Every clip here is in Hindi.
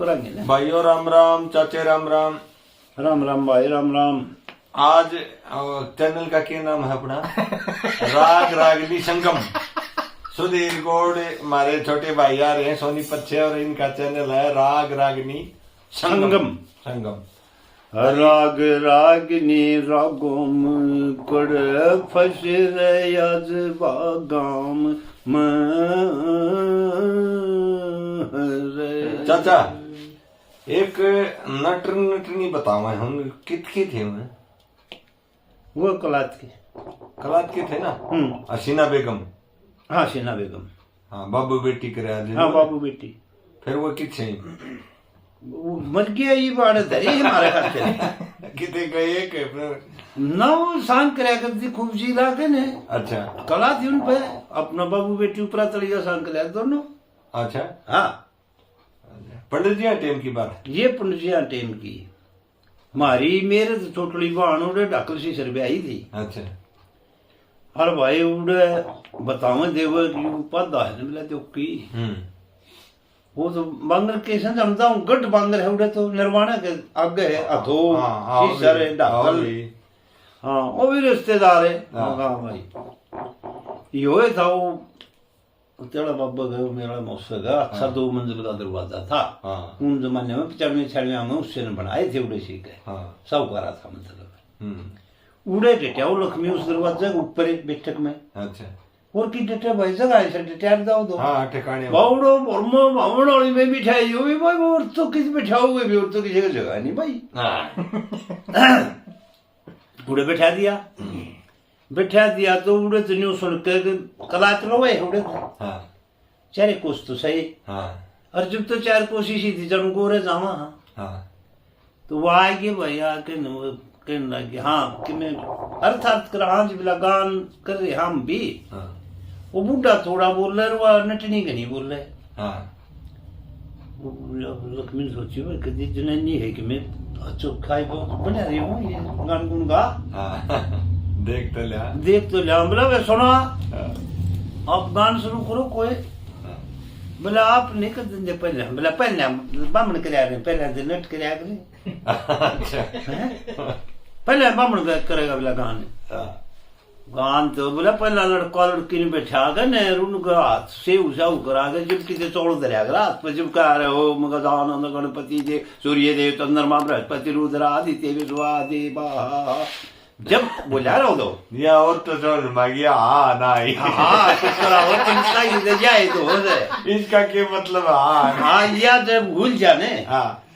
करांगे ना। भाइयों राम राम, चाचे राम राम। राम राम भाई, राम राम। आज चैनल का क्या नाम है अपना? राग रागनी संगम। सुधीर गौड़ हमारे छोटे भाई आ रहे हैं सोनीपत से, और इनका चैनल है राग रागनी संगम। संगम राग रागनी रागोम कड़ फस रयाज बागाम चाचा, एक नट नटनी बताओ हम कित की थे? वो कलात के थे ना। हसीना बेगम। हाँ, हसीना बेगम। हाँ, बाबू बेटी करे। हाँ, बाबू बेटी। फिर वो किथे मर गया ये बाढ़ धरी हमारे खाते किते गए के ना, वो सांग कराया करती खूब जी लाके ने। अच्छा, कला थी उन पे। अपना बाबू बेटी ऊपरा तलिया सांग कराया दोनों। अच्छा, हाँ, पंडित जी टेम की बात। ये पंडित जी टेम की मारी मेरे तो छोटली बहन उड़े ढाकल सी सर आई थी। अच्छा, और भाई उड़े बताओ देव पदा है मिला तो की वो तो बांगर के समझा हूँ गढ़ बांगर है उड़े तो निर्वाणा के आगे है अधो सर है ढाकल। हाँ, वो भी रिश्तेदार है। हाँ भाई, यो था वो तेरा बाबा गए मेरा मौसा गया। अच्छा, 2 मंजिल का दरवाजा था। उन जमाने में 95 में उससे ने बनाए थे उड़े सी के। सब करा था मतलब उड़े डेटा वो लक्ष्मी उस दरवाजे के ऊपर बैठक में। अच्छा, और की डेटा भाई जगह से डेटा दाओ दो। हाँ, ठिकाने बावड़ो बर्मा बावड़ वाली में बिठाई हो भी भाई, और तो किस बिठाओगे भी, और तो किसी का जगह नहीं भाई। उड़े बैठा दिया तो उड़े तो न्यू सुन के कला चलो भाई उड़े चारे कोस तो सही। और जब तो 4 कोशिश ही थी जब गोरे जावा। तो वो आगे भाई आके कहने लगे हाँ कि मैं अर्थात कर हाँ जी बिला गान कर रहे हम भी। वो बूढ़ा थोड़ा बोल रहा है, वो नटनी का नहीं बोल रहा है। लक्ष्मी ने सोची भाई कभी जनानी है कि मैं अच्छा खाई बहुत बना रही हूँ ये गान गुन गा। देख तो लिया बोला वे सुना आप गान शुरू करो कोई। बोला आप नहीं कर देंगे पहले। बोला पहले बामण कराया पहले नट कराया पहले बामण करेगा। बोला गान तो बोला पहला लड़का लड़की ने बैठा कर ने उनका हाथ से उसाऊ करा के जब किसी चौड़ दरिया कर हाथ पर जब कह रहे हो मगदानंद गणपति देव सूर्य देव चंद्रमा बृहस्पति रुद्र आदित्य विश्वा देवा जब बोला रहा दो या और तो समझ में गया। हाँ नहीं, हाँ तो जाए तो हो जाए। इसका क्या मतलब? हाँ, या जब भूल जाने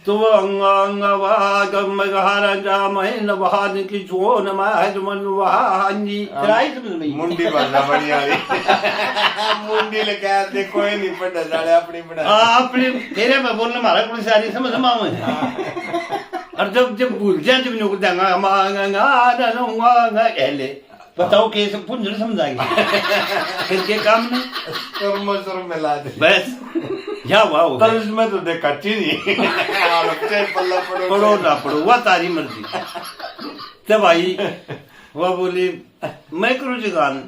तो वो अंगांगवागमहाराजामहन की जो मुंडी बनना बढ़िया मुंडी लगा देखो नहीं पढ़ना जाने अपनी बना अपनी तेरे में बोलने मारा कोई सारी समझ मामा है। और जब भूल जाए जब नहीं कहले बताओ कैसे पुंजर समझाएंगे फिर के काम में कर्मसुर मिला दे बस या वाह कल में तो देख कच्ची नहीं पढ़ो ना पढ़ो वह तारी मर्जी। तब आई वह बोली मैं करूँ जी गान।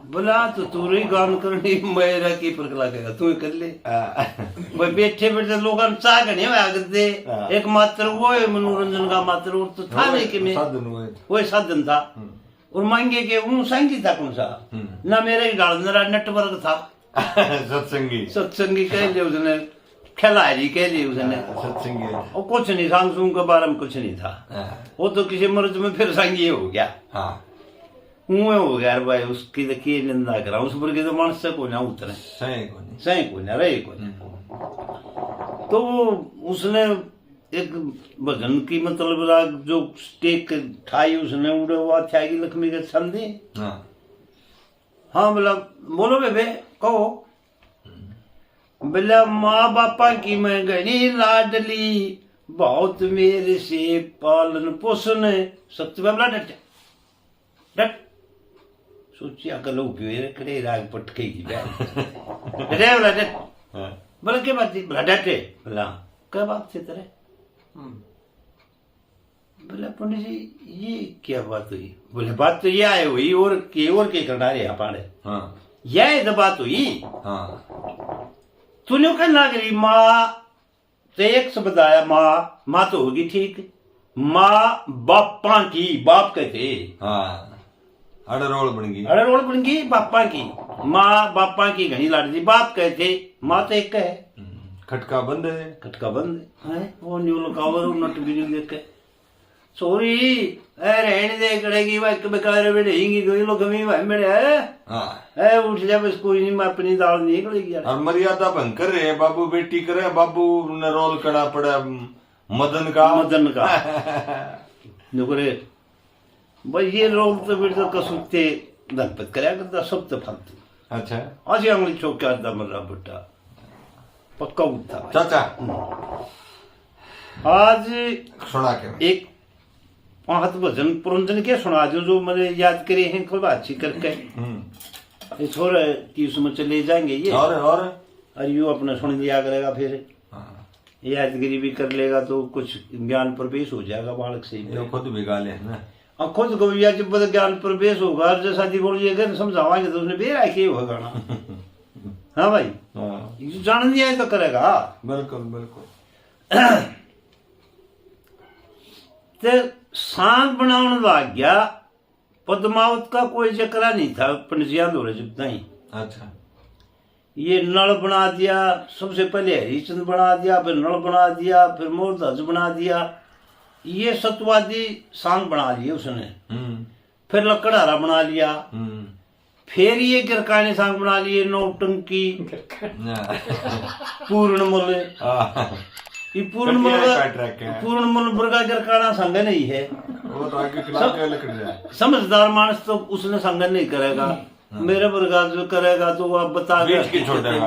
बोला तो तू रही गान करनी मेरा की पर लगेगा तू कर ले भाई। बैठे बैठे लोग चाह नहीं करते एक मात्र वो है मनोरंजन का मात्र और तो था नहीं कि मैं वो साधन था। और मांगे के वो संगी था कौन सा ना मेरा ही डालना नेटवर्क था। सत्संगी कह लिया उसने, खिलाड़ी कह लिया उसने सत्संगी। और कुछ नहीं सांग के बारे में कुछ नहीं था। वो तो किसी मर्ज में फिर संगी हो गया। हो गया भाई उसकी तो की निंदा करा उस पर के तो मानस से को ना उतरे सही को ना रहे को। तो उसने एक भजन की मतलब जो स्टेक ठाई उसने उड़े हुआ था कि लक्ष्मी के संधि। हाँ बोला बोलो बेबे कहो। बोला माँ बापा की मैं घनी लाडली बहुत मेरे से पालन पोषण सत्य बोला डट डट सोची अकल कड़े राग पटके की डटे बोला डट। बोला क्या बात थी? बोला डटे। बोला क्या बात थी तेरे? बोला पंडित जी ये क्या बात हुई? बोले बात तो ये आए हुई और के करना रहे पाड़े यह तो बात हुई। तूने क्या लाग रही माँ तो एक शब्द आया माँ तो होगी ठीक, माँ बापा की, बाप कहते हाँ अड़रोल बन गई, अड़रोल बन गई बापा की, माँ बापा की घनी लाड़ी, बाप कहते माँ तो एक है, खटका बंद है, खटका बंद है, वो न्यू लकावर नट वीडियो देख के सॉरी रहने दे कड़ेगी भाई बेकार बैठेगी कोई लोग कमी भाई मेरे है हाँ उठ जा बस कोई नहीं, मैं अपनी दाल नहीं निकलेगी यार। और मर्यादा भंग कर रहे बाबू बेटी करे, बाबू ने रोल कड़ा पड़ा मदन का नुकरे भाई ये लोग तो फिर तो कसुते धनपत करया करता सब तो फालतू। अच्छा आज अंगली चौका मर्रा बुट्टा पक्का उठता भाई। चाचा आज सुना के एक पांच भजन पुरंजन के सुना जो मैंने याद करे हैं खूब अच्छी करके छोरा की उसमें चले जाएंगे ये और यू अपना सुन लिया करेगा, फिर यादगिरी भी कर लेगा तो कुछ ज्ञान प्रवेश हो जाएगा बालक से। खुद भी गा ले ना, खुद को भी जब ज्ञान प्रवेश होगा जैसा दी बोलिएगा समझावाएंगे तो उसने बेरा के होगा ना। हाँ भाई जान दिया तो करेगा बिल्कुल बिल्कुल। ते सांग बनाने लग गया, पद्मावत का कोई चक्रा नहीं था पंडित हो रहे जब नहीं। अच्छा ये नल बना दिया, सबसे पहले हरिचंद बना दिया, फिर नल बना दिया, फिर मोरध्वज बना दिया, ये सतवादी सांग बना लिए उसने। फिर लकड़हारा बना लिया, फिर ये गिरकाने सांग बना लिए, नौटंकी पूर्णमल, ये पूर्णमल वर्गा गिरकाना संग नहीं है, समझदार मानस तो उसने संग नहीं करेगा, मेरे वर्गा जो करेगा तो आप बता बीच की छोड़ दूंगा,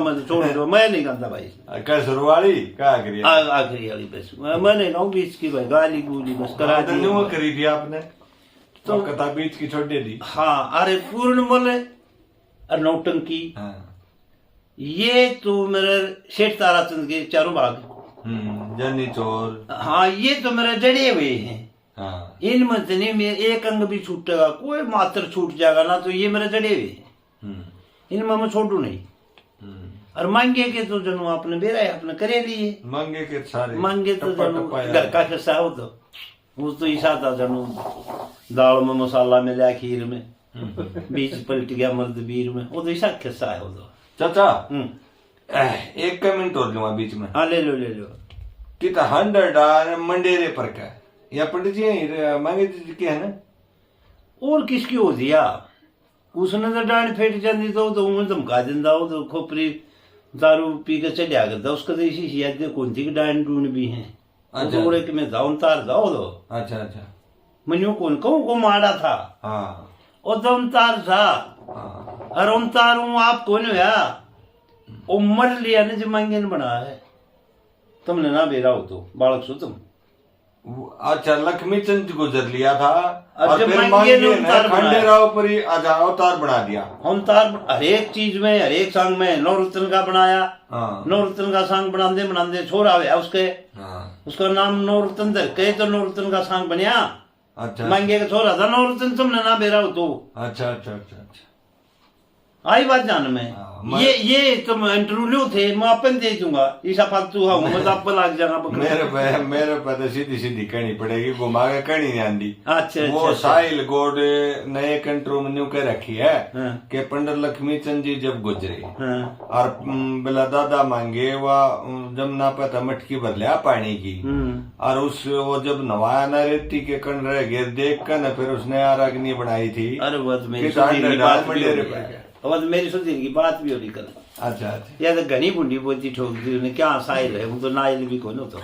मैं छोड़ दूंगा, मैं नहीं गाता भाई आखिरी वाली बस मैं नहीं गाऊँ बीच की भाई, गाली गुली बस करा दी करी दिया आपने तो कथा बीच की छोड़ दे दी। हाँ अरे पूर्णमल और नौटंकी ये तो मेरे शेठ ताराचंद के चारों भाग, जनी चोर, हाँ ये तो मेरे जड़े हुए हैं। हाँ इनमें तो नहीं में एक अंग भी छूटेगा, कोई मात्र छूट जाएगा ना तो ये मेरे जड़े हुए, इनमें मैं छोड़ू नहीं। और मांगे के तो जनू आपने बेरा है आपने करे लिए, मांगे के सारे मांगे तो जनू घर का किस्सा हो तो वो तो ईसा था जनू दाल में मसाला मिला खीर में बीच पलट गया मर्द वीर में, वो तो ईसा किस्सा है वो तो। चाचा एक कमेंट और लूंगा बीच में। हाँ ले लो किता 100 मंडेरे पर का या पंडित जी मांगे जी के है ना, और किसकी हो दिया उसने तो डांड फेट जाती तो उन्हें धमका दिंदा हो तो खोपरी दारू पी के चढ़िया करता उसका तो इसी याद कौन थी कि डांड डूंड भी है। अच्छा तो कि मैं दाउन तार जाओ तो अच्छा अच्छा मनु कौन कहूँ को मारा था हाँ और दम तार था और हम तार हूँ आप कौन हुआ वो मर लिया ने जो मांगे ने बना है तुमने ना बेरा हो तो बालक सो तुम। अच्छा लक्ष्मी चंद गुजर लिया था और फिर मांगे ने खंडेराव पर ही अवतार बना दिया। हम तार हर एक चीज में हर एक सांग में नौरत्न का बनाया, नौरत्न का सांग बनाते बनाते छोरा हुआ उसके उसका नाम नौरत्न धर के तो नौरत्न का सांग बनया। अच्छा मांगे का छोरा था नौरत्न तुमने ना बेरा हो तो। अच्छा अच्छा अच्छा अच्छा आई बात जान में ये तुम इंटरव्यू थे मैं अपन दे दूंगा ईसा फालतू हाँ मैं तो आप लाग जाऊंगा मेरे पे तो सीधी सीधी कहनी पड़ेगी घुमा के कहनी नहीं आंदी। अच्छा वो साहिल गोड नए कंट्रो में न्यू कर रखी है कि पंडित लक्ष्मी चंद जी जब गुजरे और बिला दादा मांगे वह जमुना पे तो मटकी भर लिया पानी की और उस वो जब नवाया ना रेती के कण रह गए देख कर न फिर उसने अग्नि बनाई थी। अरे मेरी सुधीर की बात भी हो रही कल। अच्छा अच्छा या तो घनी बुंडी बोलती ठोक दी उन्हें क्या साहिल है वो तो नाइल भी कौन तो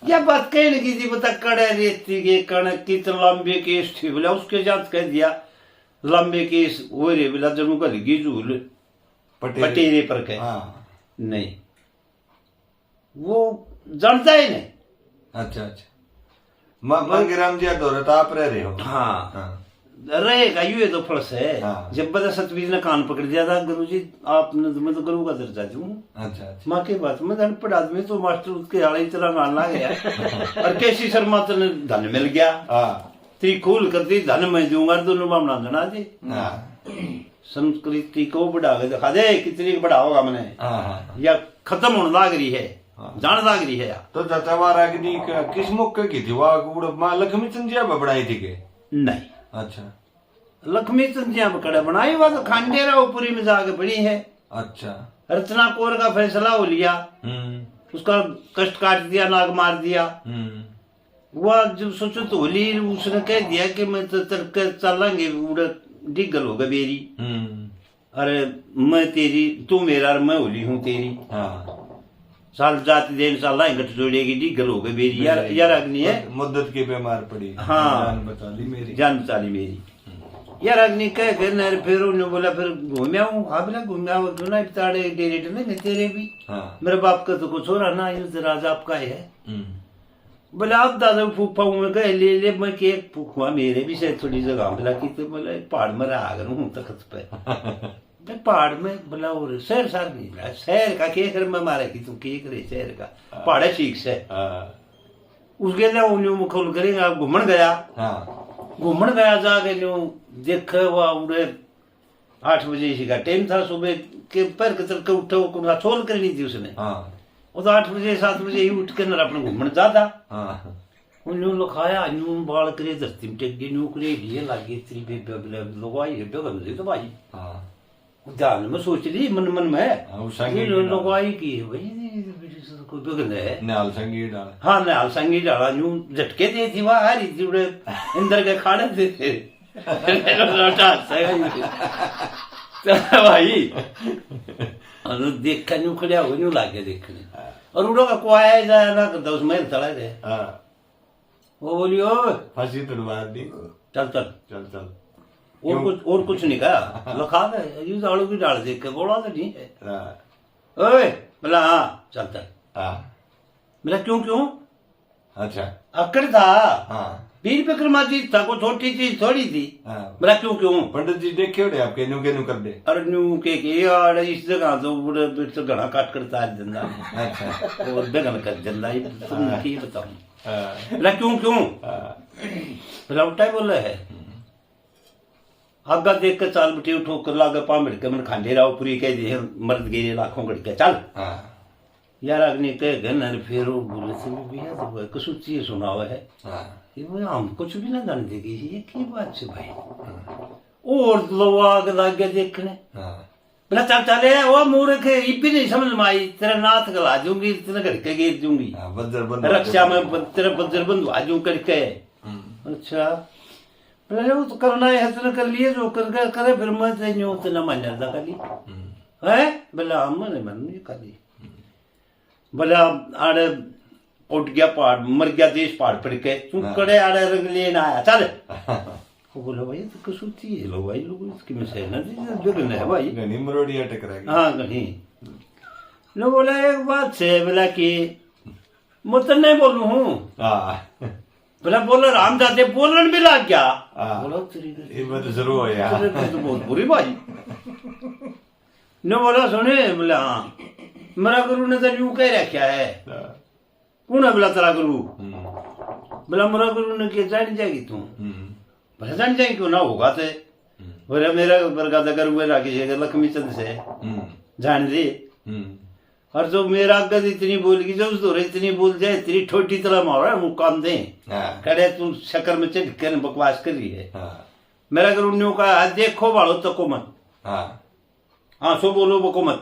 या बात कही नहीं की थी बता कड़े रेती के कण की तो लंबे केस थे बोला उसके जात कह दिया लंबे केस हो रहे बोला जब कल की झूल पटेरे पर कह नहीं वो जानता ही नहीं। अच्छा अच्छा मंगेराम जी दौरत आप रह रहे हो। हाँ रहेगा ये तो फर्स है। जब बता सतवीर ने कान पकड़ दिया था गुरु जी आपने तो मैं तो गुरु का दर्जा दूं। अच्छा अच्छा माँ के बात में धन पढ़ा में तो मास्टर उसके आड़े इतना गाना गया और कैसी शर्मा तो धन मिल गया ती खूल कर दी धन मैं दूंगा दोनों मामला गना दी संस्कृति को बढ़ा के दिखा दे कितनी बड़ा होगा मैंने हाँ हाँ या खत्म होने लाग रही है जान लाग रही है यार। तो चाचा वहाँ रागनी किस मौके की थी वहाँ माँ लक्ष्मी चंदिया बनाई थी के नहीं अच्छा लक्ष्मी चंदिया बकड़ा बनाई हुआ तो खांडेरा ऊपरी में जाके पड़ी है। अच्छा रचना कौर का फैसला हो लिया उसका कष्ट काट दिया नाग मार दिया। वह जब सोचो तो होली उसने कह दिया कि मैं तो तरके चलेंगे उड़ा डिगल होगा बेरी अरे मैं तेरी तू मेरा और मैं होली हूँ तेरी साल जाति देन साल गठ जोड़ेगी डिगल होगा बेरी यार अग्नि है मुद्दत की बीमार पड़ी हाँ जान बचा ली मेरी यार अग्नि कह के नर फिर उन्होंने बोला फिर घूमया हूँ हाँ बोला घूमया हूँ क्यों ना ताड़े डेरे नहीं तेरे भी मेरे बाप का तो कुछ हो रहा ना ये तो राजा आपका है। बोले आप दादा फूफा में कह ले मैं केक फूफा मेरे भी शायद थोड़ी जगह बोला कि तो बोला पहाड़ में रहा कर हूँ तखत पे पहाड़ में बोला और शहर सार नहीं शहर का केक मैं मारा कि तुम केक रहे शहर का पहाड़ ठीक से उसके लिए उन्हें खोल करेंगे आप घूमन गया जाके जो देख हुआ उड़े 8 बजे इसी का टाइम था सुबह के पैर के तड़के उठे को छोल करनी थी उसने वो तो 8 बजे 7 बजे ही उठ के अपने घूमने जाता उन्होंने लिखाया न्यू बाल करे धरती में टेक न्यू करे लिए लागे इतनी लगवाई है बेगम तो भाई ध्यान में सोच ली मन मन में लगवाई की है भाई कोई बेगन है नाल संगी डाल हाँ नाल संगी डाला न्यू झटके दे थी वह हारी थी उड़े अंदर के खाड़े थे भाई देखा न्यू खड़िया हो न्यू लागे देखने और उड़ो का को आया जाए ना करता उसमें चला रहे वो बोलियो फांसी तुड़वा दी चल चल चल चल और कुछ नहीं कहा लखा दे यूं दाड़ू की डाल देख के बोला तो नहीं है ओए बोला हाँ चल चल मेरा क्यों अच्छा अकड़ था वीर विक्रमादित्य था को छोटी चीज थोड़ी थी मेरा क्यों पंडित जी देखे हो आपके न्यू के कर दे अरे न्यू के यार इस जगह तो बुढ़े तो घना काट कर तार देना अच्छा और बेगन कर देना तुम की बताऊं मेरा क्यों मेरा उल्टा बोला है आगा देख कर चाल बिठी उठो कर लागे पामिड़ के मन खांडे रहा पूरी कह दी मर्द गिरे लाखों कट के चल यार अग्नि कह गन फिर बोले से भैया तो कुछ चीज सुना हुआ है हम कुछ भी ना जान देगी ये की बात से भाई और लोग आग लागे देखने बोला चल चले वो मूर्ख भी नहीं समझ में आई तेरा नाथ गला दूंगी तेरा घर के गिर दूंगी रक्षा में तेरा वज्र बंधवा दूं करके अच्छा बोले वो तो करना है तेरा कर लिए जो कर करे फिर मैं तेन्यू तेना मान जाता कली है बोला हम नहीं मान कर ली बोला आड़े उठ गया पहाड़ मर गया देश पहाड़ पड़ के तू कड़े आड़े रंग लेना आया चल वो बोला भाई तो कुछ होती है लो भाई लोग इसकी में से ना जगन है भाई गनी मरोड़िया टकराएगी हाँ गनी लो बोला एक बात से बोला कि मैं तो नहीं बोलूं हूँ बोला बोला राम जाते बोलन भी लग गया बोला ये बात जरूर हो यार तो बहुत बुरी भाई ने बोला सुने बोला हाँ मेरा गुरु ने तो यूं कह रखा है कौन है बोला तेरा गुरु बोला मेरा गुरु ने क्या जान जाएगी तू बोला जान जाएगी क्यों ना होगा तो बोला मेरा वर्गा दगर हुए राकेश लक्ष्मी चंद से जान दे और जो मेरा गद इतनी बोल की जो उस इतनी बोल जाए इतनी छोटी तरह मारा मुकाम दे करे तू शक्कर में चढ़ के बकवास कर रही है मेरा गुरु ने कहा देखो बाड़ो तको मत हाँ सो बोलो बको मत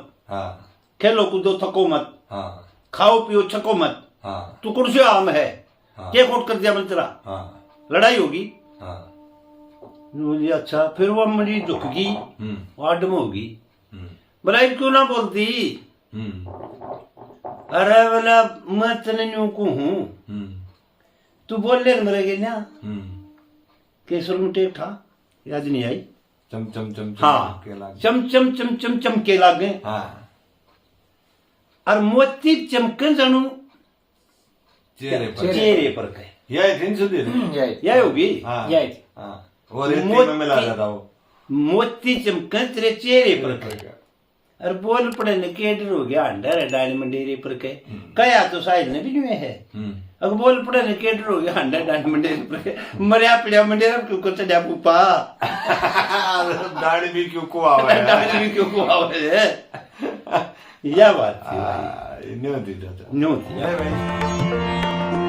खेलो कूदो थको मत खाओ पियो छको मत तू कुर्सी आम है क्या कोट कर दिया बल तेरा लड़ाई होगी बोली अच्छा फिर वो मरी झुकगी वार्ड में होगी बोला क्यों ना बोलती अरे बोला मैं तेने न्यू को हूँ तू बोल ले मरेगी ना केसर मुटे था याद नहीं आई चम चम चम हाँ चम चम चम चम चम के लागे और मोती चमकन जानू चेहरे पर कहे यह दिन सुधी यह होगी वो रेती में मिला जाता वो मोती चमकन तेरे चेहरे पर कहे और बोल पड़े न केडर हो गया अंडर डायमंड डेरे पर कहे कया तो शायद ने भी नहीं है अगर बोल पड़े ने केट रो गया हंडा डांड मंडे मरिया पिड़िया मंडे क्यों को चढ़ा पुपा दाढ़ी भी क्यों को आवे डांड भी क्यों को आवे या बात थी भाई न्यू थी नो थी भाई